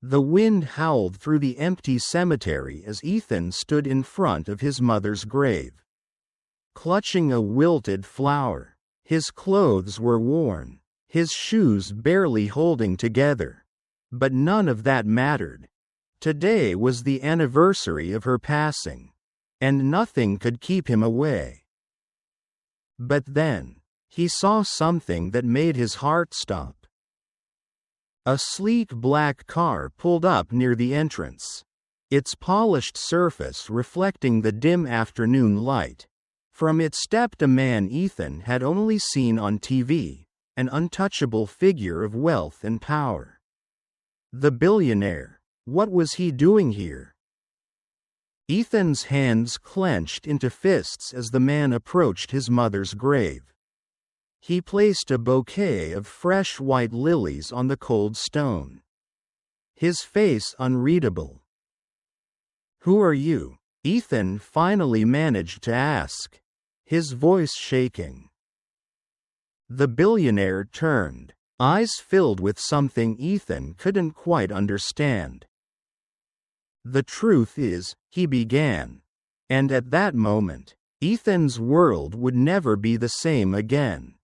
The wind howled through the empty cemetery as Ethan stood in front of his mother's grave, clutching a wilted flower. His clothes were worn, his shoes barely holding together. But none of that mattered. Today was the anniversary of her passing, and nothing could keep him away. But then, he saw something that made his heart stop. A sleek black car pulled up near the entrance, its polished surface reflecting the dim afternoon light. From it stepped a man Ethan had only seen on TV, an untouchable figure of wealth and power. The billionaire. What was he doing here? Ethan's hands clenched into fists as the man approached his mother's grave. He placed a bouquet of fresh white lilies on the cold stone, his face unreadable. "Who are you?" Ethan finally managed to ask, his voice shaking. The billionaire turned, eyes filled with something Ethan couldn't quite understand. "The truth is," he began, and at that moment, Ethan's world would never be the same again.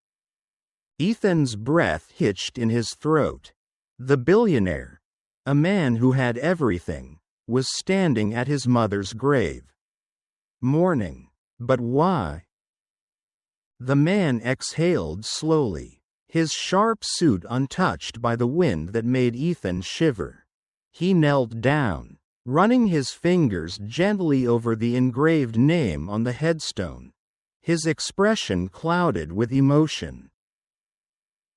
Ethan's breath hitched in his throat. The billionaire, a man who had everything, was standing at his mother's grave, mourning. But why? The man exhaled slowly, his sharp suit untouched by the wind that made Ethan shiver. He knelt down, running his fingers gently over the engraved name on the headstone, his expression clouded with emotion.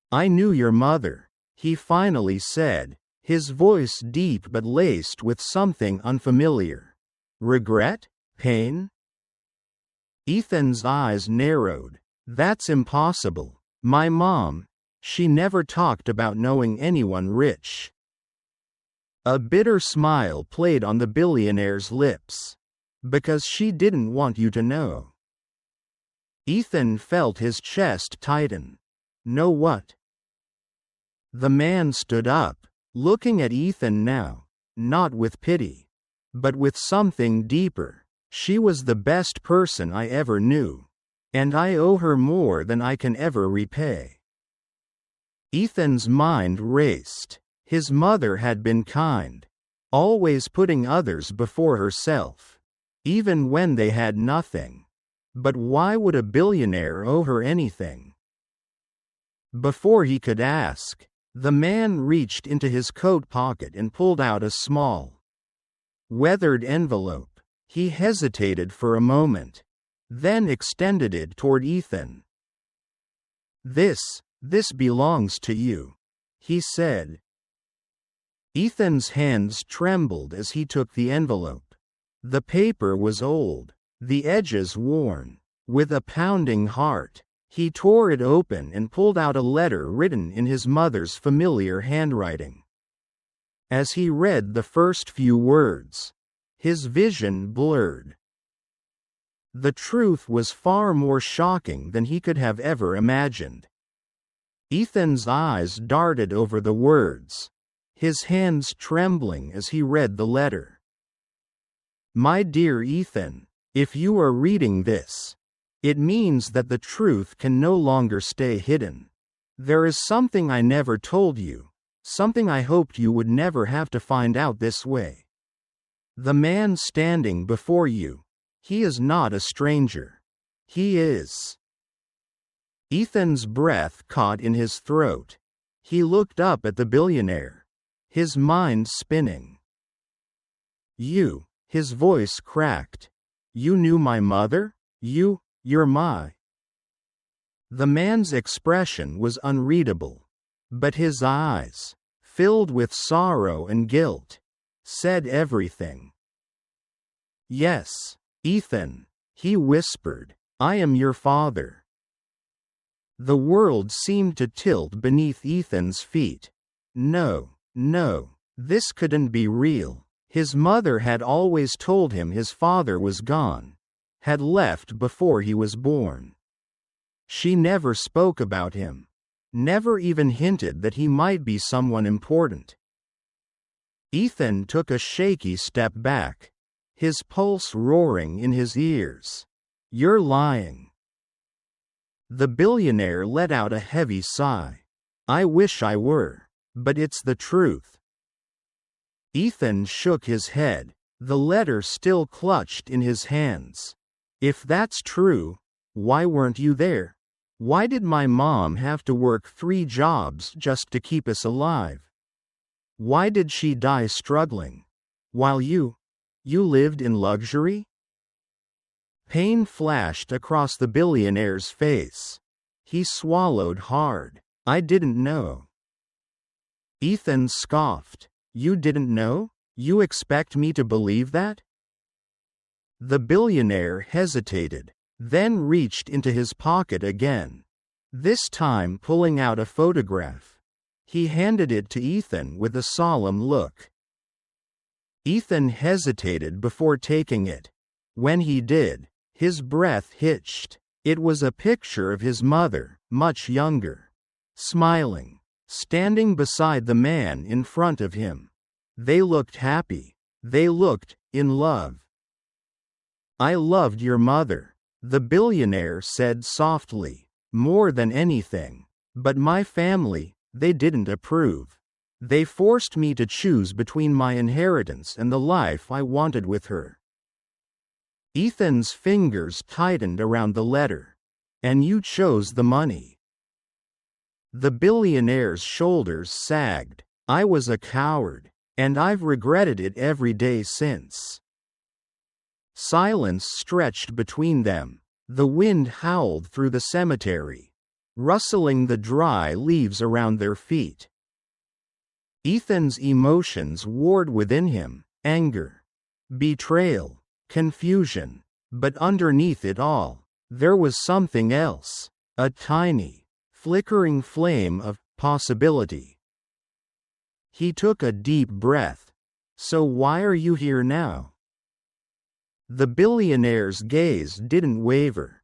"I knew your mother," he finally said, his voice deep but laced with something unfamiliar. "Regret? Pain?" Ethan's eyes narrowed. "That's impossible. My mom, she never talked about knowing anyone rich." A bitter smile played on the billionaire's lips. "Because she didn't want you to know." Ethan felt his chest tighten. "Know what?" The man stood up, looking at Ethan now, not with pity, but with something deeper. "She was the best person I ever knew, and I owe her more than I can ever repay." Ethan's mind raced. His mother had been kind, always putting others before herself, even when they had nothing. But why would a billionaire owe her anything? Before he could ask, the man reached into his coat pocket and pulled out a small, weathered envelope. He hesitated for a moment, then extended it toward Ethan. This belongs to you," he said. Ethan's hands trembled as he took the envelope. The paper was old, the edges worn. With a pounding heart, he tore it open and pulled out a letter written in his mother's familiar handwriting. As he read the first few words, his vision blurred. The truth was far more shocking than he could have ever imagined. Ethan's eyes darted over the words, his hands trembling as he read the letter. "My dear Ethan, if you are reading this, it means that the truth can no longer stay hidden. There is something I never told you, something I hoped you would never have to find out this way. The man standing before you, he is not a stranger. He is." Ethan's breath caught in his throat. He looked up at the billionaire, his mind spinning. "You," his voice cracked. "You knew my mother? You're my..." The man's expression was unreadable, but his eyes, filled with sorrow and guilt, said everything. "Yes, Ethan," he whispered, "I am your father." The world seemed to tilt beneath Ethan's feet. No, this couldn't be real. His mother had always told him his father was gone, had left before he was born. She never spoke about him, never even hinted that he might be someone important. Ethan took a shaky step back, his pulse roaring in his ears. "You're lying." The billionaire let out a heavy sigh. "I wish I were, but it's the truth." Ethan shook his head, the letter still clutched in his hands. "If that's true, why weren't you there? Why did my mom have to work 3 jobs just to keep us alive? Why did she die struggling? While you lived in luxury?" Pain flashed across the billionaire's face. He swallowed hard. "I didn't know." Ethan scoffed. "You didn't know? You expect me to believe that?" The billionaire hesitated, then reached into his pocket again, this time pulling out a photograph. He handed it to Ethan with a solemn look. Ethan hesitated before taking it. When he did, his breath hitched. It was a picture of his mother, much younger, smiling, standing beside the man in front of him. They looked happy. They looked in love. "I loved your mother," the billionaire said softly, "more than anything. But my family, they didn't approve. They forced me to choose between my inheritance and the life I wanted with her." Ethan's fingers tightened around the letter. "And you chose the money." The billionaire's shoulders sagged. "I was a coward, and I've regretted it every day since." Silence stretched between them. The wind howled through the cemetery, rustling the dry leaves around their feet. Ethan's emotions warred within him: anger, betrayal, confusion. But underneath it all, there was something else, a tiny, flickering flame of possibility. He took a deep breath. "So why are you here now?" The billionaire's gaze didn't waver.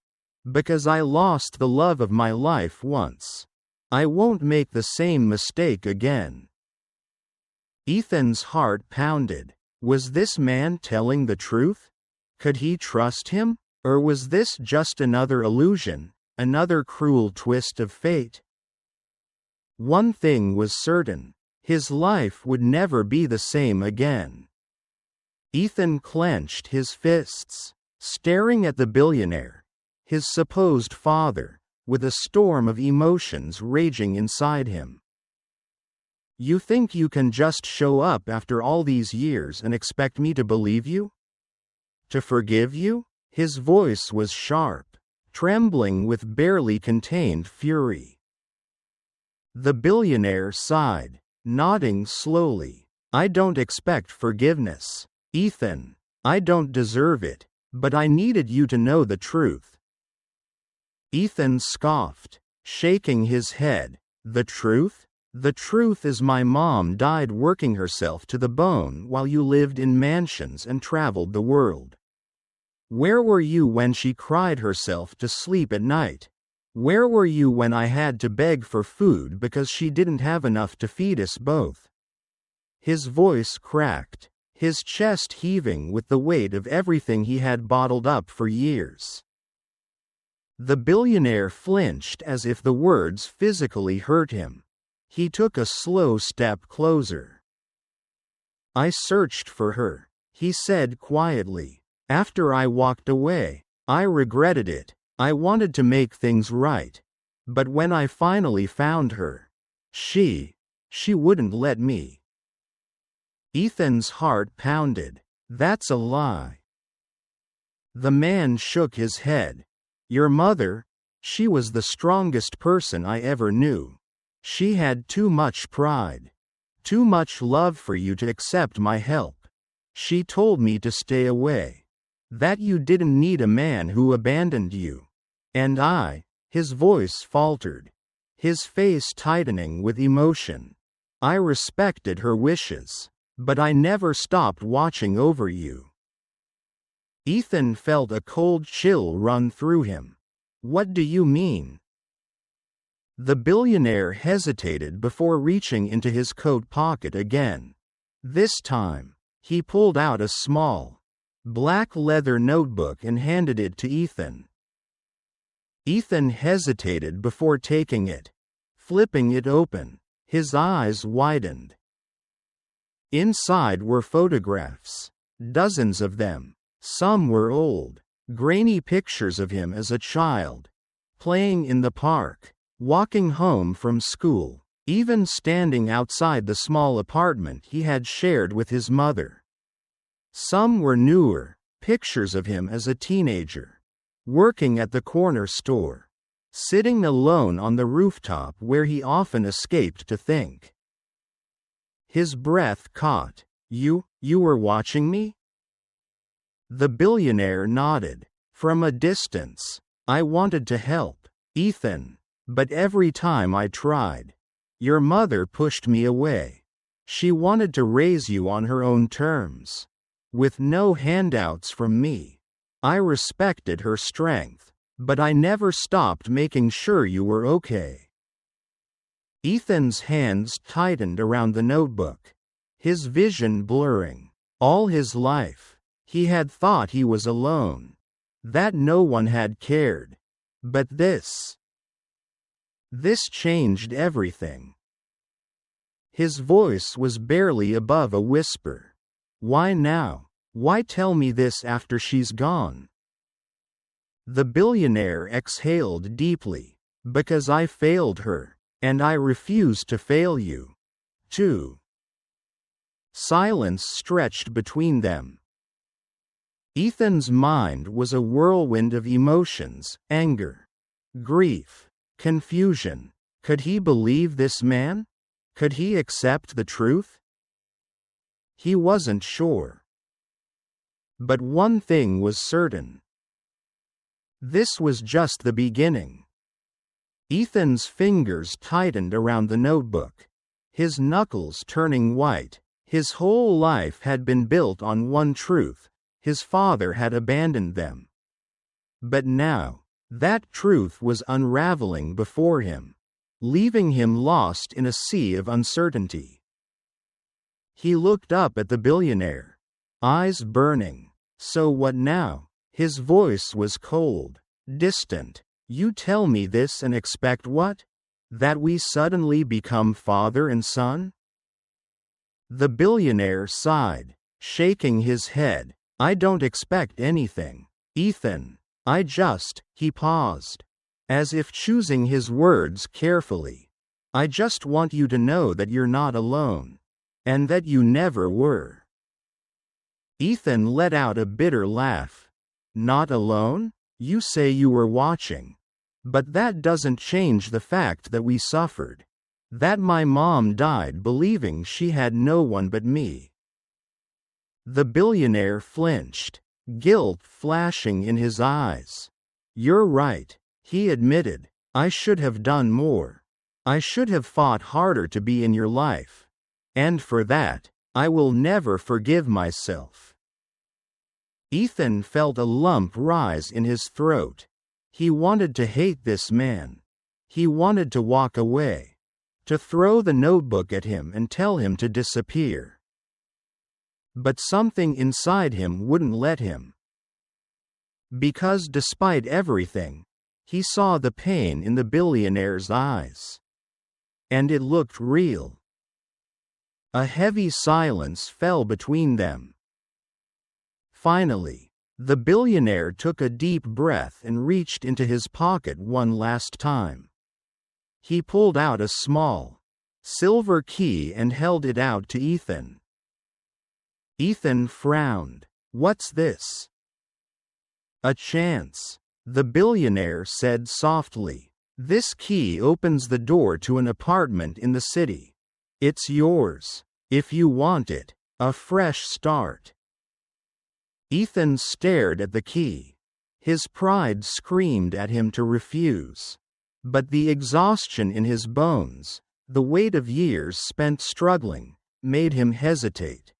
"Because I lost the love of my life once. I won't make the same mistake again." Ethan's heart pounded. Was this man telling the truth? Could he trust him? Or was this just another illusion, another cruel twist of fate? One thing was certain: his life would never be the same again. Ethan clenched his fists, staring at the billionaire, his supposed father, with a storm of emotions raging inside him. "You think you can just show up after all these years and expect me to believe you? To forgive you?" His voice was sharp, trembling with barely contained fury. The billionaire sighed, nodding slowly. "I don't expect forgiveness, Ethan. I don't deserve it, but I needed you to know the truth." Ethan scoffed, shaking his head. "The truth? The truth is my mom died working herself to the bone while you lived in mansions and traveled the world. Where were you when she cried herself to sleep at night? Where were you when I had to beg for food because she didn't have enough to feed us both?" His voice cracked, his chest heaving with the weight of everything he had bottled up for years. The billionaire flinched as if the words physically hurt him. He took a slow step closer. "I searched for her," he said quietly. "After I walked away, I regretted it. I wanted to make things right. But when I finally found her, she wouldn't let me." Ethan's heart pounded. "That's a lie." The man shook his head. "Your mother, she was the strongest person I ever knew. She had too much pride, too much love for you to accept my help. She told me to stay away. That you didn't need a man who abandoned you. And I," his voice faltered, his face tightening with emotion, "I respected her wishes, but I never stopped watching over you." Ethan felt a cold chill run through him. "What do you mean?" The billionaire hesitated before reaching into his coat pocket again. This time, he pulled out a small, black leather notebook and handed it to Ethan. Ethan hesitated before taking it. Flipping it open, his eyes widened. Inside were photographs, dozens of them. Some were old, grainy pictures of him as a child, playing in the park, walking home from school, even standing outside the small apartment he had shared with his mother. Some were newer, pictures of him as a teenager, working at the corner store, sitting alone on the rooftop where he often escaped to think. His breath caught. You were watching me?" The billionaire nodded. From a distance. "I wanted to help, Ethan. But every time I tried, your mother pushed me away. She wanted to raise you on her own terms, with no handouts from me. I respected her strength, but I never stopped making sure you were okay." Ethan's hands tightened around the notebook, his vision blurring. All his life, he had thought he was alone, that no one had cared. But this changed everything. His voice was barely above a whisper. "Why now? Why tell me this after she's gone?" The billionaire exhaled deeply. "Because I failed her, and I refuse to fail you, too." Silence stretched between them. Ethan's mind was a whirlwind of emotions: anger, grief, confusion. Could he believe this man? Could he accept the truth? He wasn't sure. But one thing was certain. This was just the beginning. Ethan's fingers tightened around the notebook, his knuckles turning white. His whole life had been built on one truth: his father had abandoned them. But now, that truth was unraveling before him, leaving him lost in a sea of uncertainty. He looked up at the billionaire, eyes burning. "So what now?" His voice was cold, distant. "You tell me this and expect what? That we suddenly become father and son?" The billionaire sighed, shaking his head. "I don't expect anything, Ethan. He paused, as if choosing his words carefully. "I just want you to know that you're not alone. And that you never were." Ethan let out a bitter laugh. "Not alone? You say you were watching. But that doesn't change the fact that we suffered. That my mom died believing she had no one but me." The billionaire flinched, guilt flashing in his eyes. "You're right," he admitted. "I should have done more. I should have fought harder to be in your life. And for that, I will never forgive myself." Ethan felt a lump rise in his throat. He wanted to hate this man. He wanted to walk away, to throw the notebook at him and tell him to disappear. But something inside him wouldn't let him. Because despite everything, he saw the pain in the billionaire's eyes. And it looked real. A heavy silence fell between them. Finally, the billionaire took a deep breath and reached into his pocket one last time. He pulled out a small, silver key and held it out to Ethan. Ethan frowned. "What's this?" "A chance," the billionaire said softly. "This key opens the door to an apartment in the city. It's yours, if you want it. A fresh start." Ethan stared at the key. His pride screamed at him to refuse. But the exhaustion in his bones, the weight of years spent struggling, made him hesitate.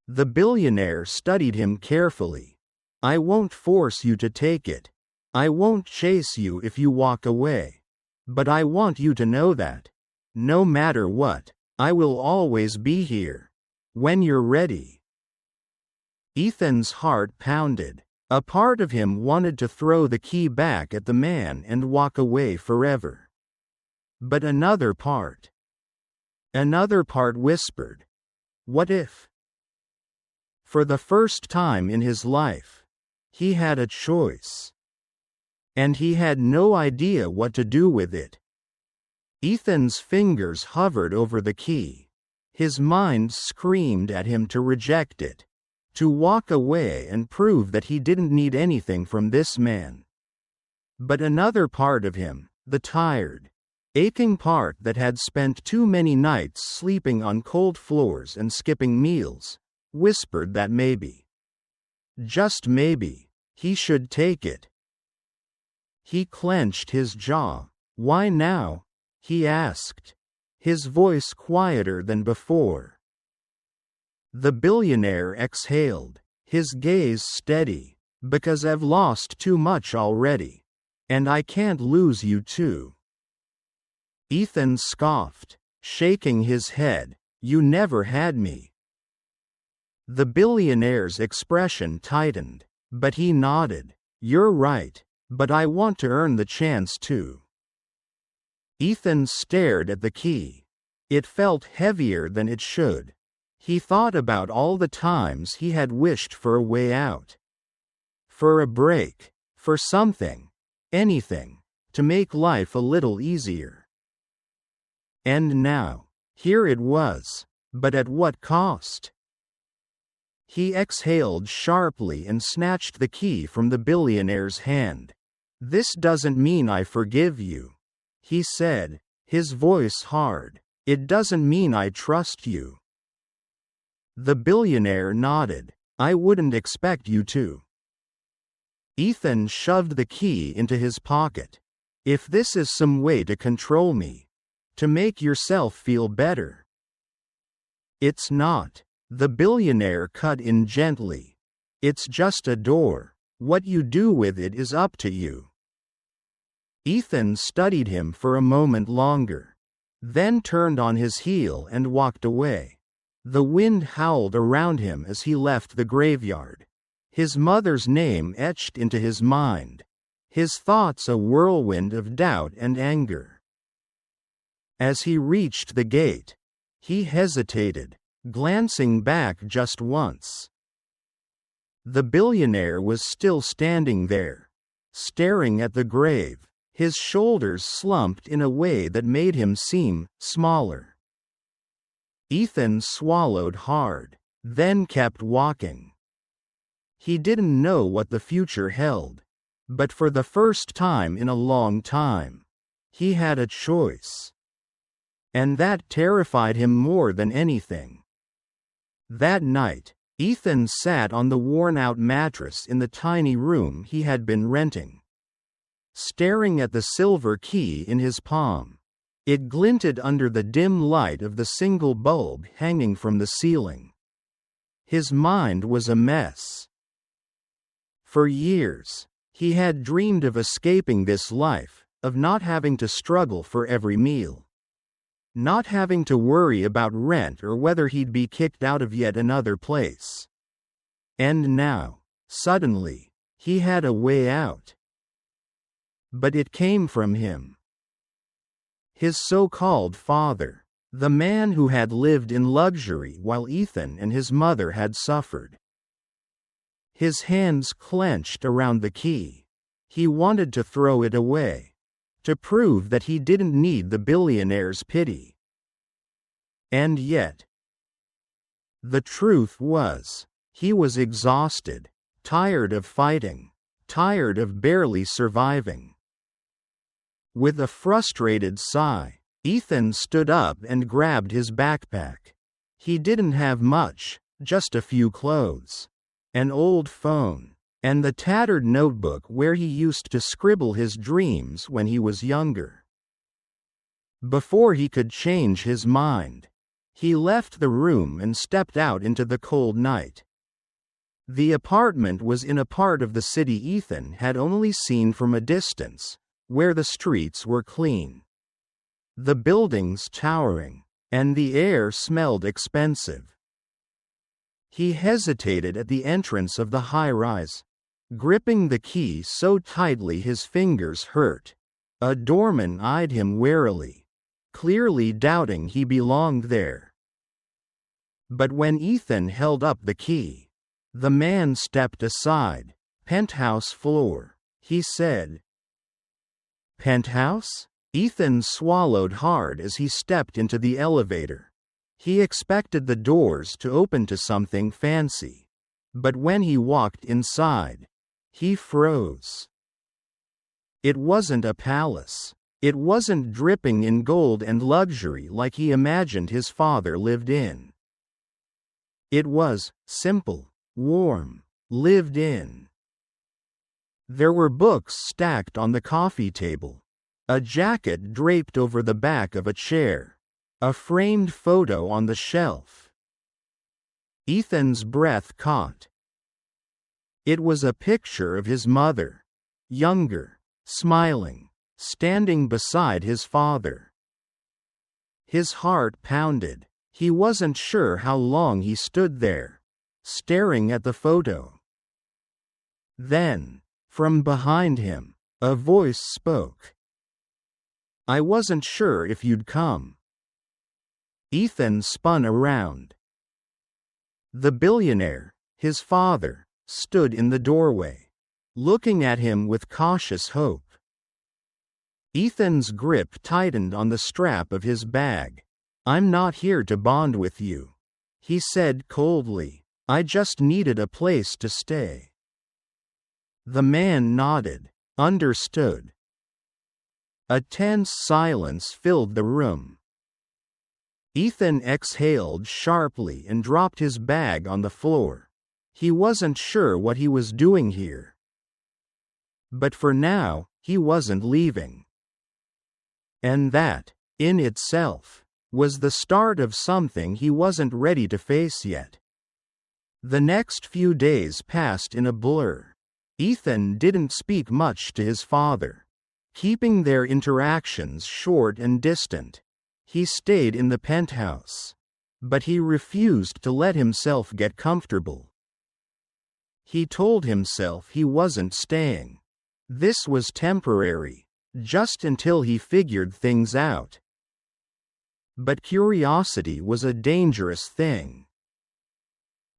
The billionaire studied him carefully. "I won't force you to take it. I won't chase you if you walk away. But I want you to know that, no matter what, I will always be here." When you're ready. Ethan's heart pounded. A part of him wanted to throw the key back at the man and walk away forever. But another part whispered, what if? For the first time in his life, he had a choice. And he had no idea what to do with it. Ethan's fingers hovered over the key. His mind screamed at him to reject it, to walk away and prove that he didn't need anything from this man. But another part of him, the tired, aching part that had spent too many nights sleeping on cold floors and skipping meals, whispered that maybe, just maybe, he should take it. He clenched his jaw. Why now? He asked, his voice quieter than before. The billionaire exhaled, his gaze steady. Because I've lost too much already. And I can't lose you too. Ethan scoffed, shaking his head. You never had me. The billionaire's expression tightened, but he nodded. You're right, but I want to earn the chance too. Ethan stared at the key. It felt heavier than it should. He thought about all the times he had wished for a way out. For a break, for something, anything, to make life a little easier. And now, here it was, but at what cost? He exhaled sharply and snatched the key from the billionaire's hand. This doesn't mean I forgive you, he said, his voice hard. It doesn't mean I trust you. The billionaire nodded. I wouldn't expect you to. Ethan shoved the key into his pocket. If this is some way to control me, to make yourself feel better. It's not. The billionaire cut in gently. It's just a door. What you do with it is up to you. Ethan studied him for a moment longer, then turned on his heel and walked away. The wind howled around him as he left the graveyard. His mother's name etched into his mind. His thoughts a whirlwind of doubt and anger. As he reached the gate, he hesitated, glancing back just once. The billionaire was still standing there, staring at the grave, his shoulders slumped in a way that made him seem smaller. Ethan swallowed hard, then kept walking. He didn't know what the future held, but for the first time in a long time, he had a choice. And that terrified him more than anything. That night, Ethan sat on the worn-out mattress in the tiny room he had been renting, staring at the silver key in his palm. It glinted under the dim light of the single bulb hanging from the ceiling. His mind was a mess. For years, he had dreamed of escaping this life, of not having to struggle for every meal. Not having to worry about rent or whether he'd be kicked out of yet another place. And now, suddenly, he had a way out. But it came from him. His so-called father, the man who had lived in luxury while Ethan and his mother had suffered. His hands clenched around the key. He wanted to throw it away, to prove that he didn't need the billionaire's pity. And yet, the truth was, he was exhausted, tired of fighting, tired of barely surviving. With a frustrated sigh, Ethan stood up and grabbed his backpack. He didn't have much, just a few clothes, an old phone, and the tattered notebook where he used to scribble his dreams when he was younger. Before he could change his mind, he left the room and stepped out into the cold night. The apartment was in a part of the city Ethan had only seen from a distance, where the streets were clean, the buildings towering, and the air smelled expensive. He hesitated at the entrance of the high-rise, gripping the key so tightly his fingers hurt. A doorman eyed him warily, clearly doubting he belonged there. But when Ethan held up the key, the man stepped aside. "Penthouse floor," he said. "Penthouse?" Ethan swallowed hard as he stepped into the elevator. He expected the doors to open to something fancy. But when he walked inside, he froze. It wasn't a palace. It wasn't dripping in gold and luxury like he imagined his father lived in. It was simple, warm, lived in. There were books stacked on the coffee table, a jacket draped over the back of a chair, a framed photo on the shelf. Ethan's breath caught. It was a picture of his mother, younger, smiling, standing beside his father. His heart pounded. He wasn't sure how long he stood there, staring at the photo. Then, from behind him, a voice spoke. "I wasn't sure if you'd come." Ethan spun around. The billionaire, his father, stood in the doorway, looking at him with cautious hope. Ethan's grip tightened on the strap of his bag. "I'm not here to bond with you," he said coldly. "I just needed a place to stay." The man nodded, understood. A tense silence filled the room. Ethan exhaled sharply and dropped his bag on the floor. He wasn't sure what he was doing here. But for now, he wasn't leaving. And that, in itself, was the start of something he wasn't ready to face yet. The next few days passed in a blur. Ethan didn't speak much to his father, keeping their interactions short and distant. He stayed in the penthouse, but he refused to let himself get comfortable. He told himself he wasn't staying. This was temporary, just until he figured things out. But curiosity was a dangerous thing.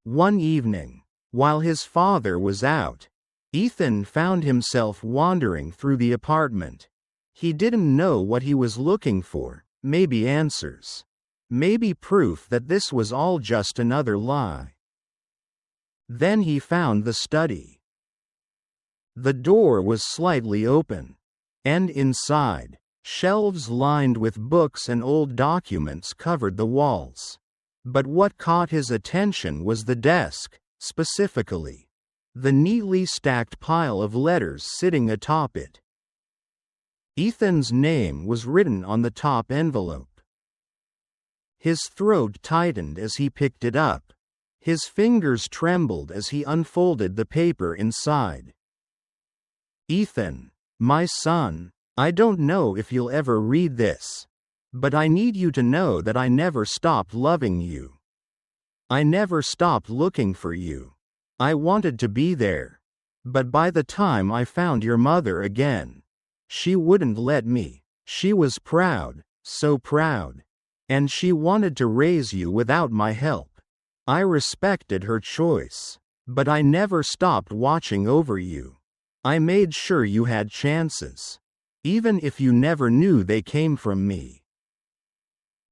One evening, while his father was out, Ethan found himself wandering through the apartment. He didn't know what he was looking for, maybe answers. Maybe proof that this was all just another lie. Then he found the study. The door was slightly open, and inside, shelves lined with books and old documents covered the walls. But what caught his attention was the desk, specifically. The neatly stacked pile of letters sitting atop it. Ethan's name was written on the top envelope. His throat tightened as he picked it up. His fingers trembled as he unfolded the paper inside. "Ethan, my son, I don't know if you'll ever read this, but I need you to know that I never stopped loving you. I never stopped looking for you. I wanted to be there. But by the time I found your mother again, she wouldn't let me. She was proud, so proud. And she wanted to raise you without my help. I respected her choice. But I never stopped watching over you. I made sure you had chances. Even if you never knew they came from me."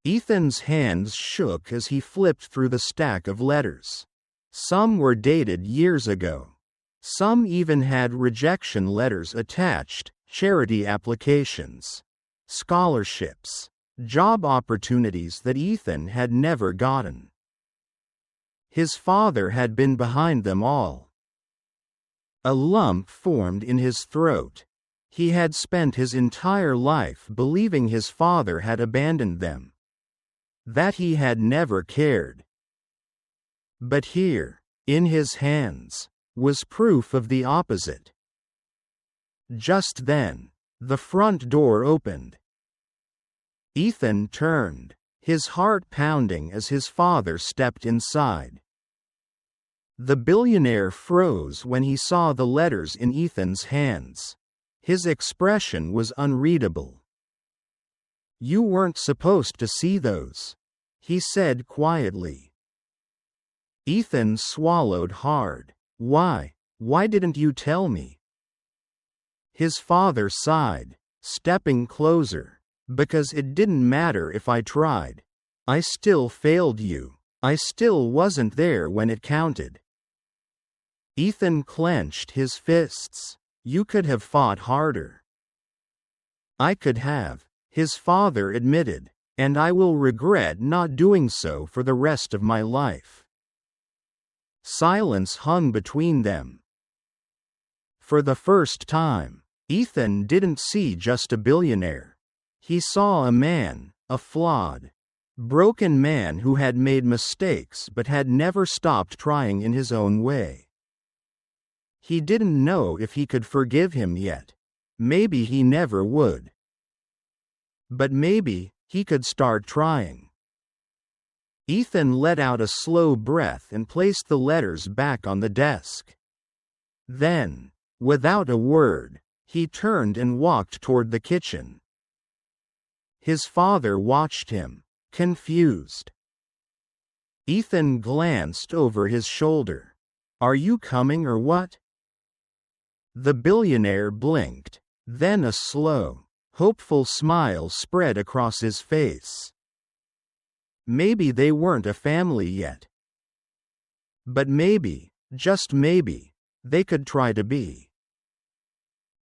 Ethan's hands shook as he flipped through the stack of letters. Some were dated years ago. Some even had rejection letters attached, charity applications, scholarships, job opportunities that Ethan had never gotten. His father had been behind them all. A lump formed in his throat. He had spent his entire life believing his father had abandoned them. That he had never cared. But here, in his hands, was proof of the opposite. Just then, the front door opened. Ethan turned, his heart pounding as his father stepped inside. The billionaire froze when he saw the letters in Ethan's hands. His expression was unreadable. "You weren't supposed to see those," he said quietly. Ethan swallowed hard. "Why? Why didn't you tell me?" His father sighed, stepping closer. "Because it didn't matter if I tried. I still failed you. I still wasn't there when it counted." Ethan clenched his fists. "You could have fought harder." "I could have," his father admitted, "and I will regret not doing so for the rest of my life." Silence hung between them. For the first time, Ethan didn't see just a billionaire. He saw a man, a flawed, broken man who had made mistakes but had never stopped trying in his own way. He didn't know if he could forgive him yet. Maybe he never would. But maybe he could start trying. Ethan let out a slow breath and placed the letters back on the desk. Then, without a word, he turned and walked toward the kitchen. His father watched him, confused. Ethan glanced over his shoulder. "Are you coming or what?" The billionaire blinked. Then a slow, hopeful smile spread across his face. Maybe they weren't a family yet. But maybe, just maybe, they could try to be.